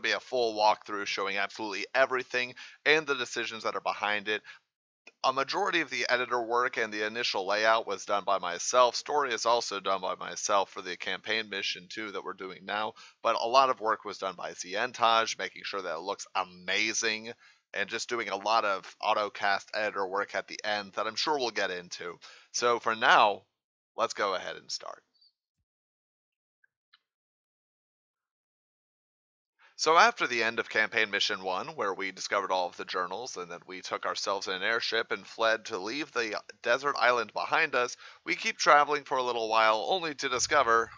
be a full walkthrough showing absolutely everything and the decisions that are behind it. A majority of the editor work and the initial layout was done by myself. Story is also done by myself for the campaign mission too that we're doing now, but a lot of work was done by Xi-entaj, making sure that it looks amazing and just doing a lot of AutoCast editor work at the end that I'm sure we'll get into. So for now, let's go ahead and start. So after the end of campaign mission 1, where we discovered all of the journals and then we took ourselves in an airship and fled to leave the desert island behind us, we keep traveling for a little while only to discover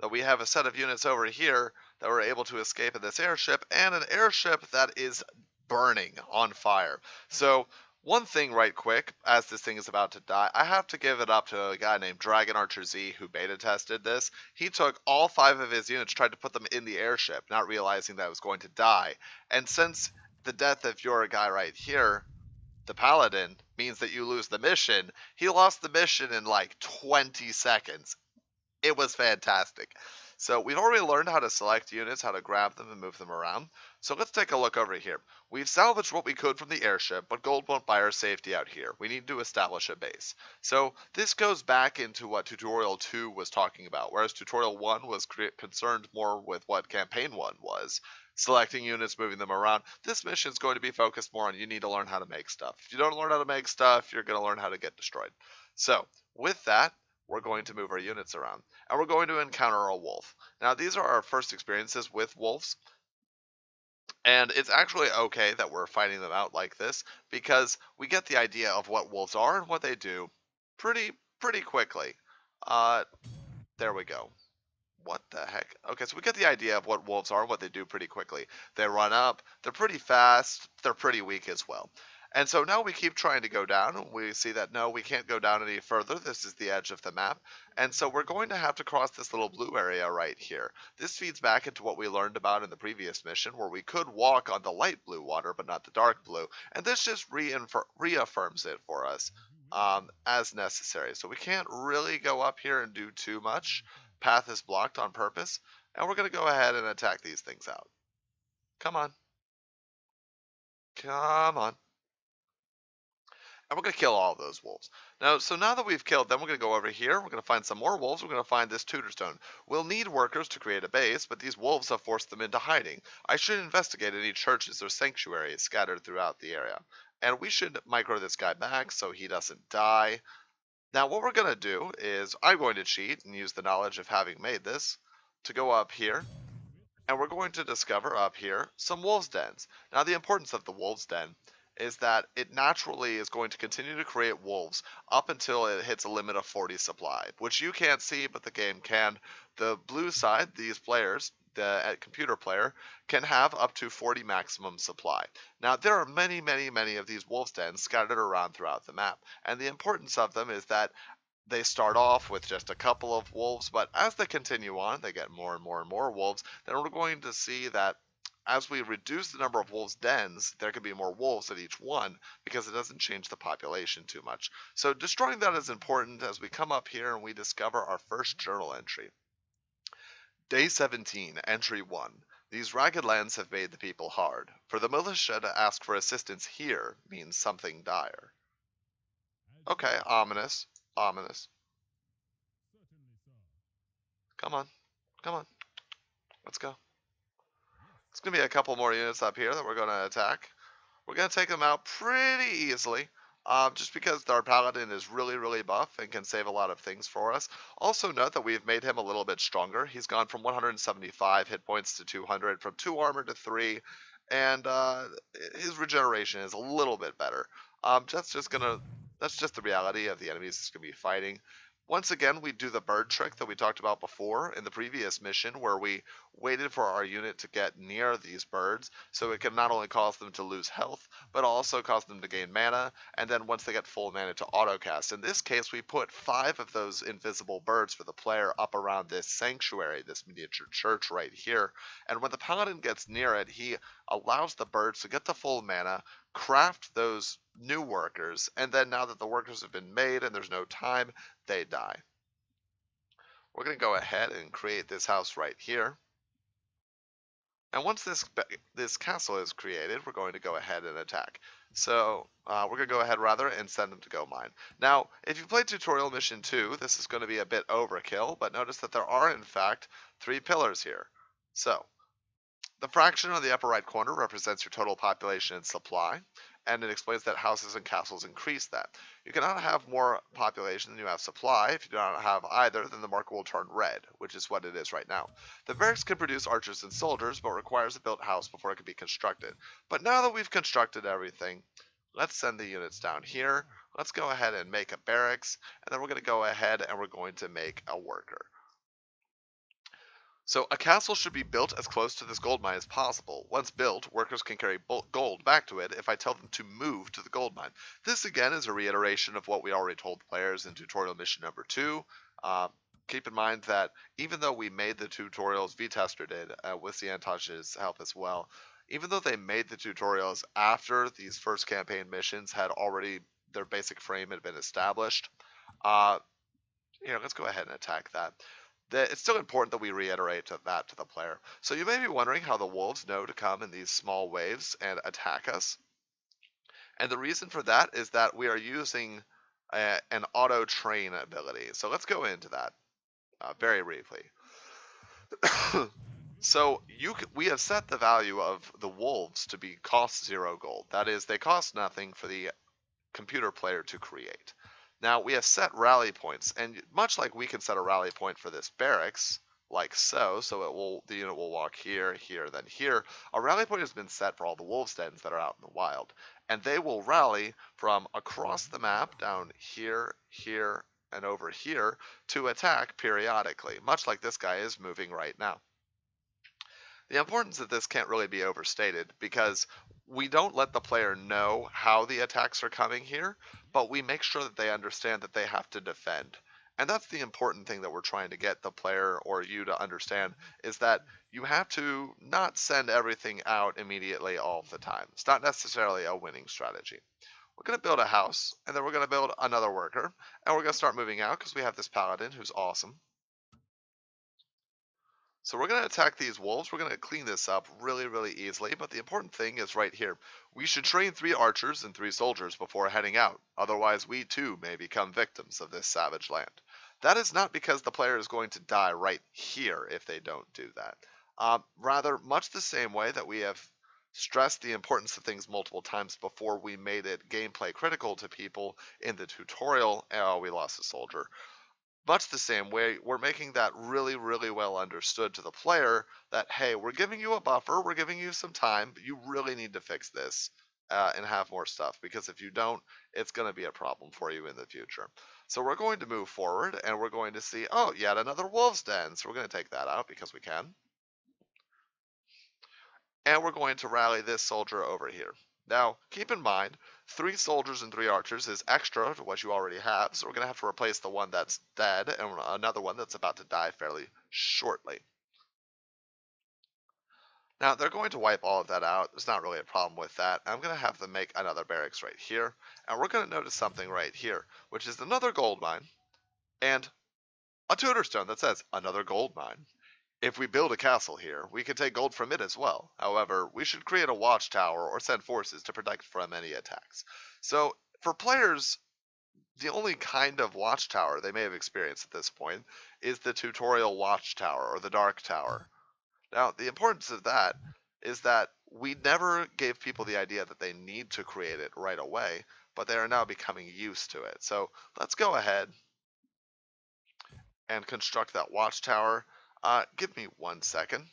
that we have a set of units over here that were able to escape in this airship, and an airship that is burning on fire. So one thing right quick, as this thing is about to die, I have to give it up to a guy named Dragon Archer Z who beta tested this. He took all 5 of his units, tried to put them in the airship, not realizing that it was going to die. And since the death of your guy right here, the Paladin, means that you lose the mission, he lost the mission in like 20 seconds. It was fantastic. So we've already learned how to select units, how to grab them and move them around. So let's take a look over here. We've salvaged what we could from the airship, but gold won't buy our safety out here. We need to establish a base. So this goes back into what Tutorial 2 was talking about, whereas Tutorial 1 was concerned more with what Campaign 1 was. Selecting units, moving them around. This mission is going to be focused more on you need to learn how to make stuff. If you don't learn how to make stuff, you're going to learn how to get destroyed. So with that, we're going to move our units around, and we're going to encounter a wolf. Now, these are our first experiences with wolves, and it's actually okay that we're fighting them out like this, because we get the idea of what wolves are and what they do pretty quickly. There we go. What the heck? Okay, so we get the idea of what wolves are and what they do pretty quickly. They run up, they're pretty fast, they're pretty weak as well. And so now we keep trying to go down, and we see that no, we can't go down any further. This is the edge of the map. And so we're going to have to cross this little blue area right here. This feeds back into what we learned about in the previous mission, where we could walk on the light blue water, but not the dark blue. And this just reaffirms it for us as necessary. So we can't really go up here and do too much. Path is blocked on purpose. And we're going to go ahead and attack these things out. Come on. Come on. And we're going to kill all of those wolves. Now that we've killed them, we're going to go over here. We're going to find some more wolves. We're going to find this tutor stone. We'll need workers to create a base, but these wolves have forced them into hiding. I should investigate any churches or sanctuaries scattered throughout the area. And we should micro this guy back so he doesn't die. Now what we're going to do is I'm going to cheat and use the knowledge of having made this to go up here. And we're going to discover up here some wolves' dens. Now the importance of the wolves' den is that it naturally is going to continue to create wolves up until it hits a limit of 40 supply, which you can't see, but the game can. The blue side, these players, the computer player, can have up to 40 maximum supply. Now, there are many of these wolves' dens scattered around throughout the map, and the importance of them is that they start off with just a couple of wolves, but as they continue on, they get more and more wolves. Then we're going to see that as we reduce the number of wolves' dens, there can be more wolves at each one because it doesn't change the population too much. So destroying that is important as we come up here and we discover our first journal entry. Day 17, Entry 1. These ragged lands have made the people hard. For the militia to ask for assistance here means something dire. Okay, ominous. Ominous. Come on. Come on. Let's go. It's going to be a couple more units up here that we're going to attack. We're going to take them out pretty easily, just because our Paladin is really buff and can save a lot of things for us. Also note that we've made him a little bit stronger. He's gone from 175 hit points to 200, from 2 armor to 3, and his regeneration is a little bit better. That's just the reality of the enemies he's going to be fighting. Once again, we do the bird trick that we talked about before in the previous mission, where we waited for our unit to get near these birds so it can not only cause them to lose health, but also cause them to gain mana, and then once they get full mana to autocast. In this case, we put 5 of those invisible birds for the player up around this sanctuary, this miniature church right here, and when the Paladin gets near it, he allows the birds to get the full mana, craft those new workers, and then now that the workers have been made and there's no time, they die. We're going to go ahead and create this house right here. And once this castle is created, we're going to go ahead and attack. So we're going to go ahead rather and send them to go mine. Now, if you played tutorial mission 2, this is going to be a bit overkill, but notice that there are in fact 3 pillars here. So the fraction on the upper right corner represents your total population and supply, and it explains that houses and castles increase that. You cannot have more population than you have supply. If you do not have either, then the marker will turn red, which is what it is right now. The barracks can produce archers and soldiers, but requires a built house before it can be constructed. But now that we've constructed everything, let's send the units down here. Let's go ahead and make a barracks, and then we're going to go ahead and we're going to make a worker. So a castle should be built as close to this gold mine as possible. Once built, workers can carry gold back to it if I tell them to move to the gold mine. This again is a reiteration of what we already told players in tutorial mission number 2. Keep in mind that even though we made the tutorials, V-Tester did, with Xi-entaj's help as well, even though they made the tutorials after these first campaign missions had already, their basic frame had been established, let's go ahead and attack that. It's still important that we reiterate that to the player. So you may be wondering how the wolves know to come in these small waves and attack us. And the reason for that is that we are using an auto train ability. So let's go into that very briefly. So we have set the value of the wolves to be cost 0 gold. That is, they cost nothing for the computer player to create. Now we have set rally points, and much like we can set a rally point for this barracks, like so the unit will walk here, here, then here. A rally point has been set for all the wolves dens that are out in the wild, and they will rally from across the map down here, here, and over here to attack periodically, much like this guy is moving right now. The importance of this can't really be overstated because we don't let the player know how the attacks are coming here, but we make sure that they understand that they have to defend. And that's the important thing that we're trying to get the player or you to understand, is that you have to not send everything out immediately all the time. It's not necessarily a winning strategy. We're going to build a house, and then we're going to build another worker, and we're going to start moving out because we have this Paladin who's awesome. So we're going to attack these wolves. We're going to clean this up really, really easily. But the important thing is right here. We should train 3 archers and 3 soldiers before heading out. Otherwise, we too may become victims of this savage land. That is not because the player is going to die right here if they don't do that. Rather, much the same way that we have stressed the importance of things multiple times before we made it gameplay critical to people in the tutorial. Oh, we lost a soldier. Much the same way, we're making that really, really well understood to the player that, hey, we're giving you a buffer, we're giving you some time, but you really need to fix this and have more stuff, because if you don't, it's going to be a problem for you in the future. So we're going to move forward, and we're going to see, oh, yet another wolf's den, so we're going to take that out because we can. And we're going to rally this soldier over here. Now, keep in mind, 3 soldiers and 3 archers is extra to what you already have, so we're going to have to replace the one that's dead and another one that's about to die fairly shortly. Now, they're going to wipe all of that out. There's not really a problem with that. I'm going to have them make another barracks right here, and we're going to notice something right here, which is another gold mine and a tutor stone that says another gold mine. If we build a castle here, we can take gold from it as well. However, we should create a watchtower or send forces to protect from any attacks. So, for players, the only kind of watchtower they may have experienced at this point is the tutorial watchtower or the dark tower. Now, the importance of that is that we never gave people the idea that they need to create it right away, but they are now becoming used to it. So, let's go ahead and construct that watchtower. Give me 1 second.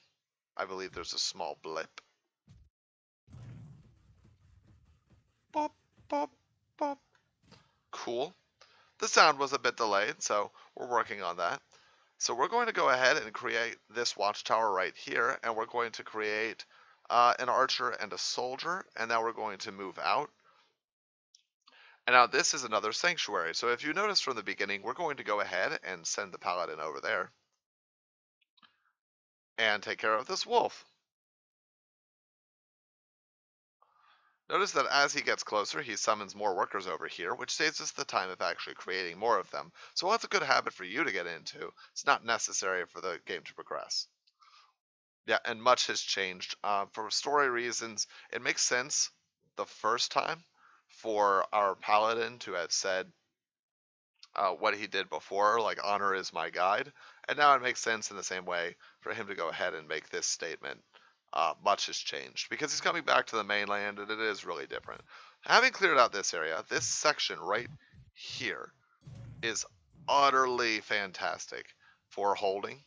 I believe there's a small blip. Bop, bop, bop. Cool. The sound was a bit delayed, so we're working on that. So we're going to go ahead and create this watchtower right here, and we're going to create an archer and a soldier, and now we're going to move out. And now this is another sanctuary. So if you notice from the beginning, we're going to go ahead and send the Paladin over there and take care of this wolf. Notice that as he gets closer, he summons more workers over here, which saves us the time of actually creating more of them. So that's a good habit for you to get into. It's not necessary for the game to progress. Yeah, and much has changed. For story reasons, it makes sense the first time for our Paladin to have said what he did before, like honor is my guide, and now it makes sense in the same way for him to go ahead and make this statement. Much has changed because he's coming back to the mainland, and it is really different. Having cleared out this area, this section right here is utterly fantastic for holding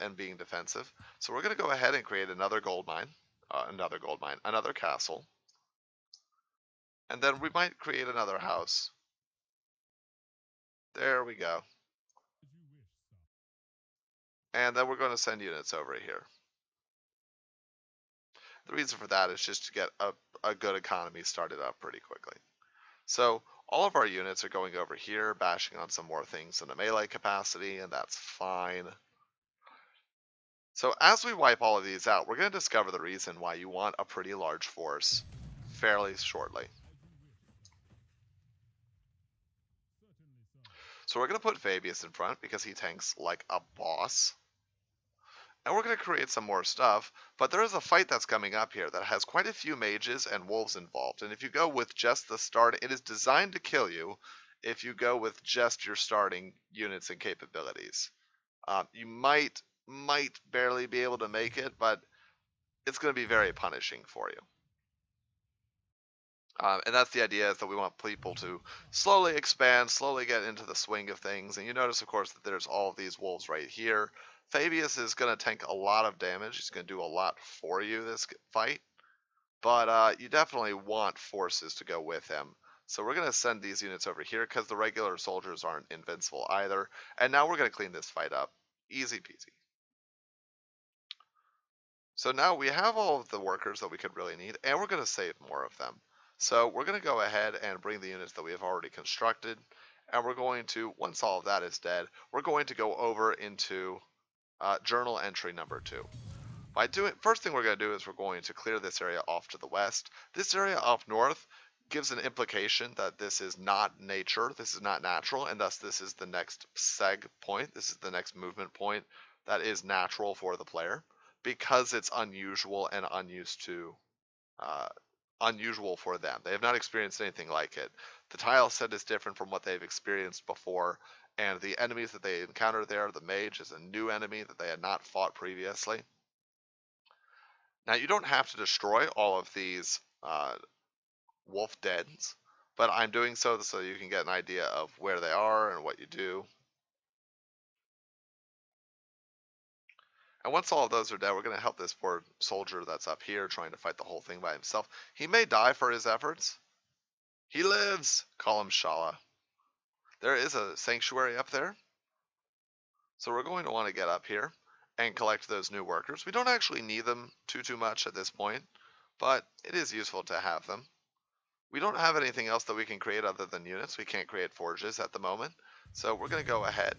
and being defensive. So we're going to go ahead and create another gold mine, another castle, and then we might create another house. There we go. And then we're going to send units over here. The reason for that is just to get a good economy started up pretty quickly. So all of our units are going over here, bashing on some more things in the melee capacity, and that's fine. So as we wipe all of these out, we're going to discover the reason why you want a pretty large force fairly shortly. So we're going to put Fabius in front because he tanks like a boss. And we're going to create some more stuff, but there is a fight that's coming up here that has quite a few mages and wolves involved. And if you go with just the start, it is designed to kill you if you go with just your starting units and capabilities. You might barely be able to make it, but it's going to be very punishing for you. And that's the idea, is that we want people to slowly expand, slowly get into the swing of things. And you notice, of course, that there's all of these wolves right here. Fabius is going to tank a lot of damage. He's going to do a lot for you this fight. But you definitely want forces to go with him. So we're going to send these units over here because the regular soldiers aren't invincible either. And now we're going to clean this fight up. Easy peasy. So now we have all of the workers that we could really need, and we're going to save more of them. So we're going to go ahead and bring the units that we have already constructed, and we're going to, once all of that is dead, we're going to go over into journal entry number 2. First thing we're going to do is we're going to clear this area off to the west. This area off north gives an implication that this is not nature, this is not natural, and thus this is the next seg point, this is the next movement point that is natural for the player, because it's unusual and unusual for them. They have not experienced anything like it. The tile set is different from what they've experienced before, and the enemies that they encounter there, the mage is a new enemy that they had not fought previously. Now you don't have to destroy all of these wolf dens, but I'm doing so you can get an idea of where they are and what you do. And once all of those are dead, we're going to help this poor soldier that's up here trying to fight the whole thing by himself. He may die for his efforts. He lives! Call him Shala. There is a sanctuary up there. So we're going to want to get up here and collect those new workers. We don't actually need them too much at this point, but it is useful to have them. We don't have anything else that we can create other than units. We can't create forges at the moment. So we're going to go ahead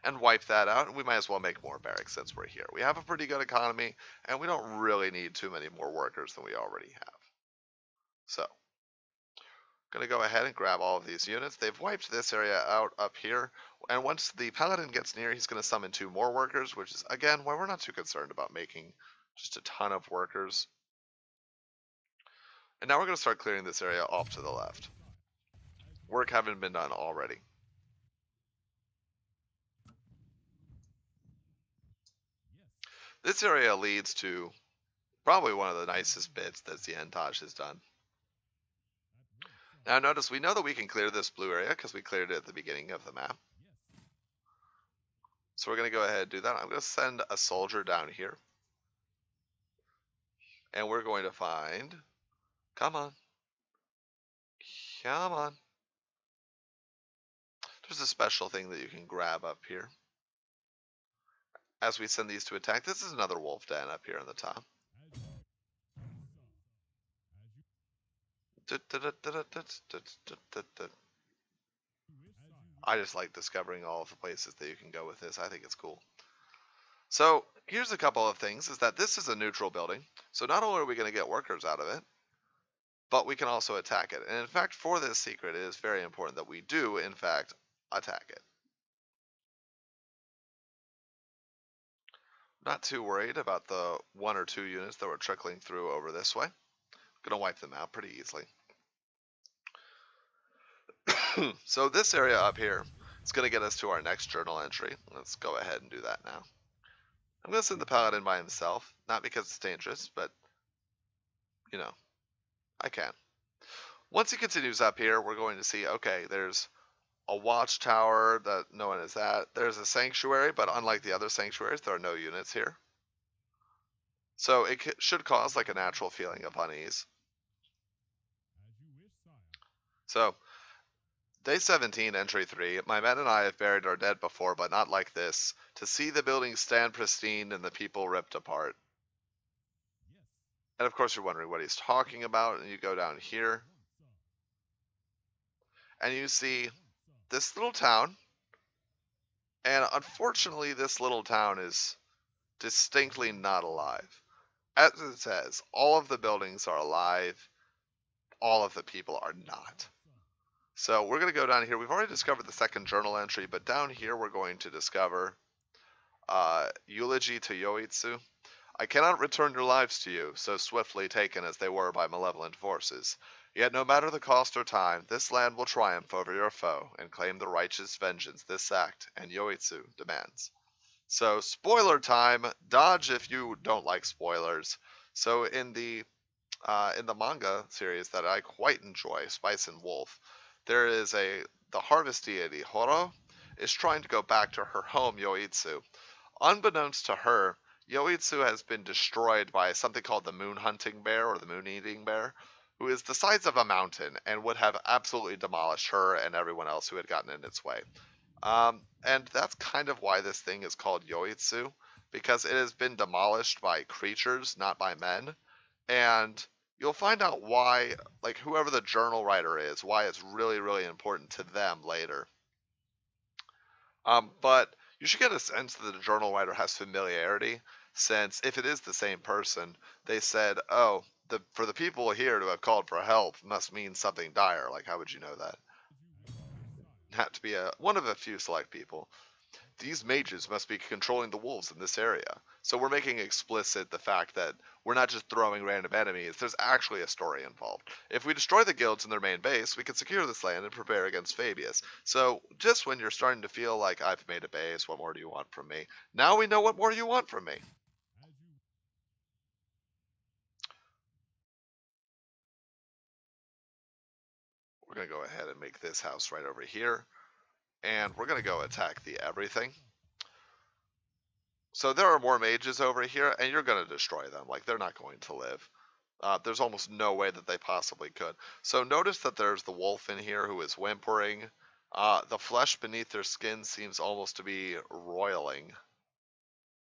and wipe that out, and we might as well make more barracks since we're here. We have a pretty good economy, and we don't really need too many more workers than we already have. So, going to go ahead and grab all of these units. They've wiped this area out up here, and once the Paladin gets near, he's going to summon 2 more workers, which is, again, why we're not too concerned about making just a ton of workers. And now we're going to start clearing this area off to the left. Work having been done already. This area leads to probably one of the nicest bits that Xi-entaj has done. Now notice we know that we can clear this blue area because we cleared it at the beginning of the map. So we're going to go ahead and do that. I'm going to send a soldier down here. And we're going to find... Come on. Come on. There's a special thing that you can grab up here. As we send these to attack, this is another wolf den up here on the top. I just like discovering all of the places that you can go with this. I think it's cool. So here's a couple of things, is that this is a neutral building. So not only are we going to get workers out of it, but we can also attack it. And in fact, for this secret, it is very important that we do, in fact, attack it. Not too worried about the 1 or 2 units that were trickling through over this way. Gonna wipe them out pretty easily. So this area up here is gonna get us to our next journal entry. Let's go ahead and do that now. I'm gonna send the Paladin by himself, not because it's dangerous, but you know, I can. Once he continues up here, we're going to see, okay, there's a watchtower that no one is at. There's a sanctuary, but unlike the other sanctuaries, there are no units here. So it should cause like a natural feeling of unease. So, day 17, entry 3. My men and I have buried our dead before, but not like this. To see the buildings stand pristine and the people ripped apart. And of course you're wondering what he's talking about, and you go down here. And you see this little town. And unfortunately, this little town is distinctly not alive. As it says, all of the buildings are alive. All of the people are not. So we're going to go down here. We've already discovered the second journal entry, but down here we're going to discover eulogy to Yoitsu. I cannot return your lives to you, so swiftly taken as they were by malevolent forces. Yet no matter the cost or time, this land will triumph over your foe and claim the righteous vengeance this act and Yoitsu demands. So spoiler time, dodge if you don't like spoilers. So in the manga series that I quite enjoy, Spice and Wolf, there is the harvest deity Horo is trying to go back to her home Yoitsu. Unbeknownst to her, Yoitsu has been destroyed by something called the moon hunting bear or the moon eating bear, who is the size of a mountain and would have absolutely demolished her and everyone else who had gotten in its way. And that's kind of why this thing is called Yoitsu, because it has been demolished by creatures, not by men. And you'll find out why, like whoever the journal writer is, why it's really, really important to them later. But you should get a sense that the journal writer has familiarity, since if it is the same person, they said, oh, for the people here to have called for help must mean something dire. Like, how would you know that? Have to be one of a few select people. These mages must be controlling the wolves in this area. So we're making explicit the fact that we're not just throwing random enemies, there's actually a story involved. If we destroy the guilds in their main base, we can secure this land and prepare against Fabius. So just when you're starting to feel like I've made a base, what more do you want from me? Now we know what more you want from me. We're going to go ahead and make this house right over here. And we're going to go attack the everything. So there are more mages over here, and you're going to destroy them. Like, they're not going to live. There's almost no way that they possibly could. So notice that there's the wolf in here who is whimpering. The flesh beneath their skin seems almost to be roiling.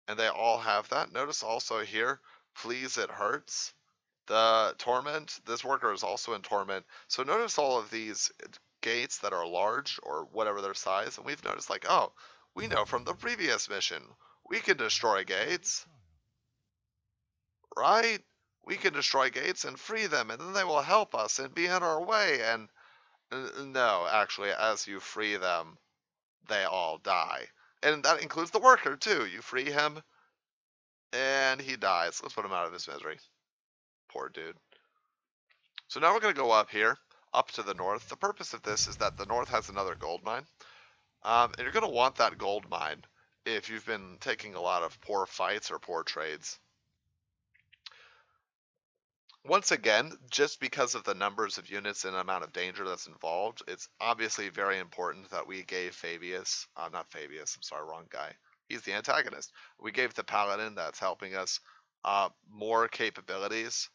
And they all have that. Notice also here, please it hurts. The torment, this worker is also in torment. So notice all of these gates that are large or whatever their size. And we've noticed like, oh, we know from the previous mission, we can destroy gates. Right? We can destroy gates and free them, and then they will help us and be in our way. And no, actually, as you free them, they all die. And that includes the worker, too. You free him, and he dies. Let's put him out of his misery. Poor dude. So now we're going to go up here, up to the north. The purpose of this is that the north has another gold mine. And you're going to want that gold mine if you've been taking a lot of poor fights or poor trades. Once again, just because of the numbers of units and amount of danger that's involved, it's obviously very important that we gave Fabius, not Fabius, I'm sorry, wrong guy. He's the antagonist. We gave the Paladin that's helping us more capabilities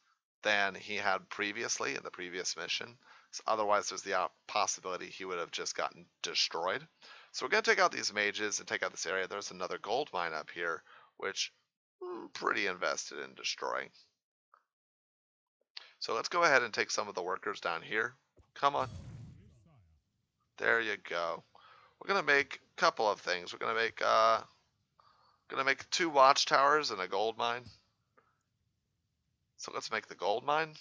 than he had previously in the previous mission. So otherwise, there's the possibility he would have just gotten destroyed. So we're going to take out these mages and take out this area. There's another gold mine up here, which I'm pretty invested in destroying. So let's go ahead and take some of the workers down here. Come on. There you go. We're gonna make a couple of things. We're gonna make 2 watchtowers and a gold mine. So let's make the gold mine.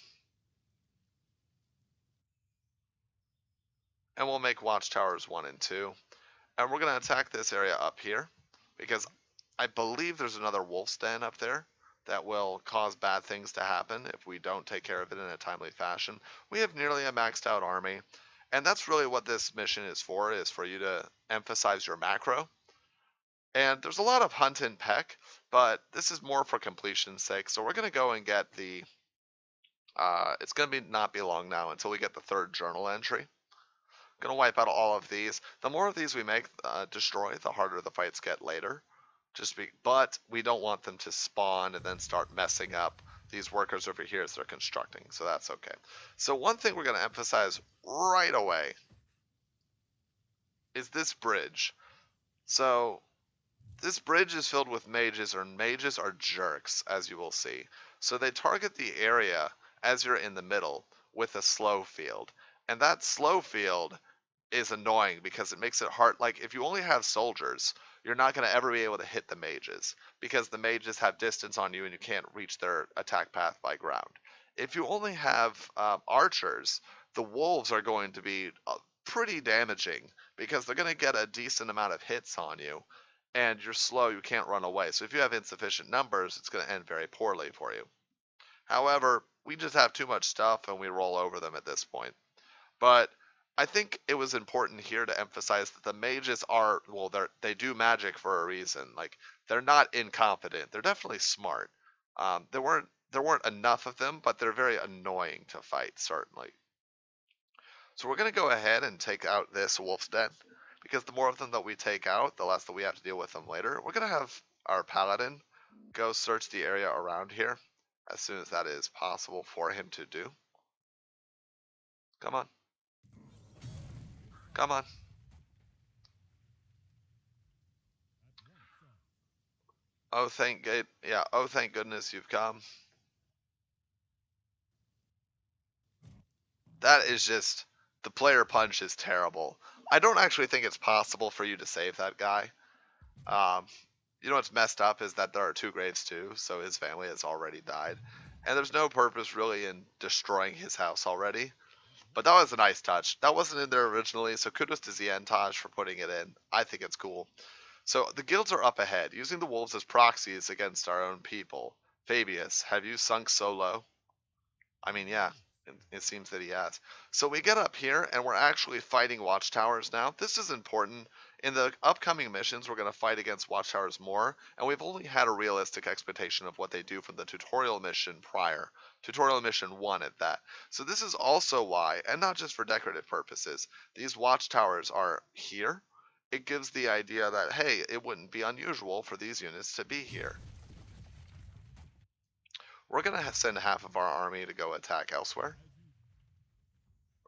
And we'll make watchtowers 1 and 2. And we're gonna attack this area up here because I believe there's another wolf's den up there that will cause bad things to happen if we don't take care of it in a timely fashion. We have nearly a maxed out army, and that's really what this mission is for you to emphasize your macro. And there's a lot of hunt and peck, but this is more for completion's sake. So we're going to go and get the, it's going to be not be long now until we get the third journal entry. Going to wipe out all of these. The more of these we make destroy, the harder the fights get later. But we don't want them to spawn and then start messing up these workers over here as they're constructing, so that's okay. So one thing we're going to emphasize right away is this bridge. So this bridge is filled with mages, or mages are jerks, as you will see. So they target the area as you're in the middle with a slow field. And that slow field is annoying because it makes it hard. Like, if you only have soldiers, you're not going to ever be able to hit the mages because the mages have distance on you and you can't reach their attack path by ground. If you only have archers, the wolves are going to be pretty damaging because they're going to get a decent amount of hits on you, and you're slow, you can't run away. So if you have insufficient numbers, it's going to end very poorly for you. However, we just have too much stuff and we roll over them at this point. But I think it was important here to emphasize that the mages are, well, they do magic for a reason. Like, they're not incompetent. They're definitely smart. There weren't enough of them, but they're very annoying to fight, certainly. So we're going to go ahead and take out this wolf's den, because the more of them that we take out, the less that we have to deal with them later. We're going to have our Paladin go search the area around here as soon as that is possible for him to do. Come on. Come on. Oh, thank goodness you've come. That is just, the player punch is terrible. I don't actually think it's possible for you to save that guy. You know what's messed up is that there are 2 graves too, so his family has already died. And there's no purpose really in destroying his house already. But that was a nice touch. That wasn't in there originally, so kudos to Xi-entaj for putting it in. I think it's cool. So the guilds are up ahead, using the wolves as proxies against our own people. Fabius, have you sunk so low? I mean, yeah, it seems that he has. So we get up here, and we're actually fighting watchtowers now. This is important. In the upcoming missions, we're going to fight against watchtowers more, and we've only had a realistic expectation of what they do from the tutorial mission prior. Tutorial mission 1 at that. So this is also why, and not just for decorative purposes, these watchtowers are here. It gives the idea that, hey, it wouldn't be unusual for these units to be here. We're going to send half of our army to go attack elsewhere.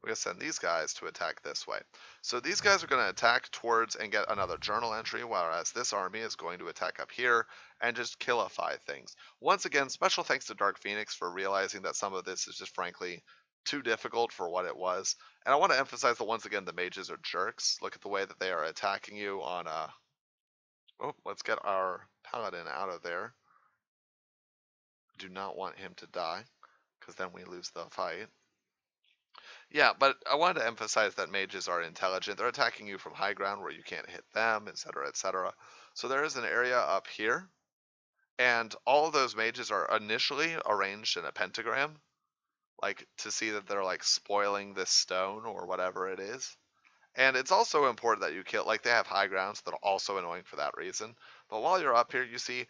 We're going to send these guys to attack this way. So these guys are going to attack towards and get another journal entry, whereas this army is going to attack up here and just killify things. Once again, special thanks to Dark Phoenix for realizing that some of this is just frankly too difficult for what it was. And I want to emphasize that once again, the mages are jerks. Look at the way that they are attacking you on oh, let's get our Paladin out of there. Do not want him to die, because then we lose the fight. Yeah, but I wanted to emphasize that mages are intelligent. They're attacking you from high ground where you can't hit them, etc., etc. So there is an area up here, and all of those mages are initially arranged in a pentagram, like to see that they're like spoiling this stone or whatever it is. And it's also important that you kill, like they have high grounds that are also annoying for that reason. But while you're up here, you see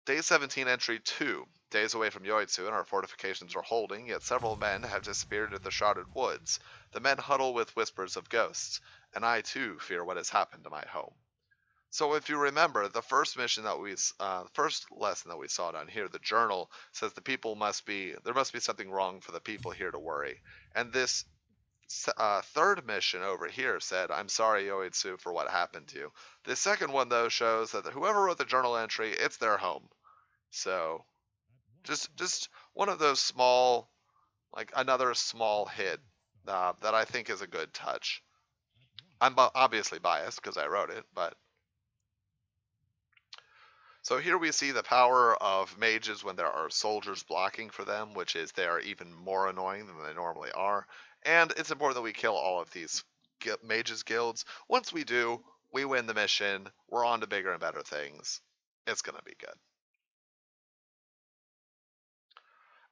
Day 17 entry 2, days away from Yoitsu, and our fortifications are holding, yet several men have disappeared into the shrouded woods. The men huddle with whispers of ghosts, and I too fear what has happened to my home. So if you remember, the first mission that first lesson that we saw down here, the journal says there must be something wrong for the people here to worry. And this third mission over here said, I'm sorry, Yoitsu, for what happened to you. The second one, though, shows that whoever wrote the journal entry, it's their home. So, just one of those small, like another small hit that I think is a good touch. I'm obviously biased because I wrote it, but... So here we see the power of mages when there are soldiers blocking for them, which is they are even more annoying than they normally are. And it's important that we kill all of these mages guilds. Once we do, we win the mission. We're on to bigger and better things. it's going to be good.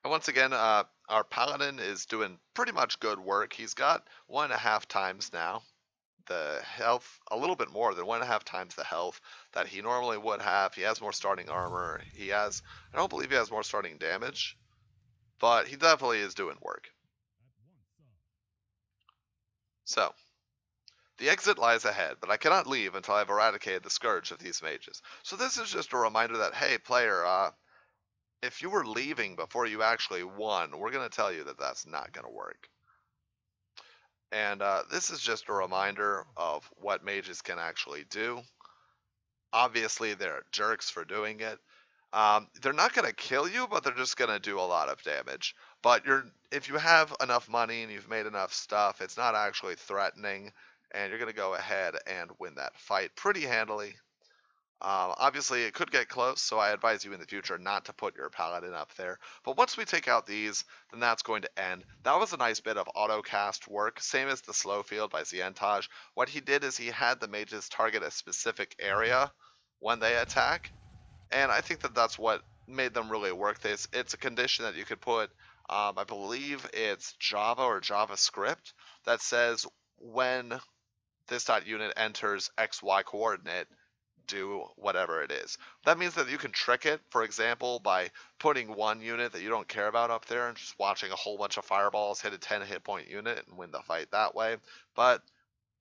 And once again, our Paladin is doing pretty much good work. He's got 1.5 times now the health, a little bit more than 1.5 times the health that he normally would have. He has more starting armor. I don't believe he has more starting damage, but he definitely is doing work. So, the exit lies ahead, but I cannot leave until I've eradicated the scourge of these mages. So this is just a reminder that, hey, player, if you were leaving before you actually won, we're going to tell you that that's not going to work. And this is just a reminder of what mages can actually do. Obviously, they're jerks for doing it. They're not going to kill you, but they're just going to do a lot of damage. But if you have enough money and you've made enough stuff, it's not actually threatening, and you're going to go ahead and win that fight pretty handily. Obviously, it could get close, so I advise you in the future not to put your Paladin up there. But once we take out these, then that's going to end. That was a nice bit of auto-cast work, same as the slow field by Xi-entaj. What he did is he had the mages target a specific area when they attack, and I think that that's what made them really work this. It's a condition that you could put, I believe it's Java or JavaScript, that says when this .unit enters XY coordinate, do whatever it is. That means that you can trick it, for example, by putting one unit that you don't care about up there and just watching a whole bunch of fireballs hit a 10 hit point unit and win the fight that way. But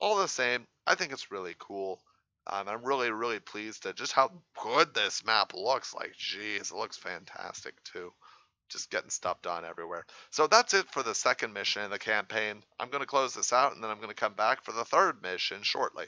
all the same, I think it's really cool. I'm really, really pleased at just how good this map looks. Like, geez, it looks fantastic too. Just getting stuff done everywhere. So that's it for the second mission in the campaign. I'm going to close this out, and then I'm going to come back for the third mission shortly.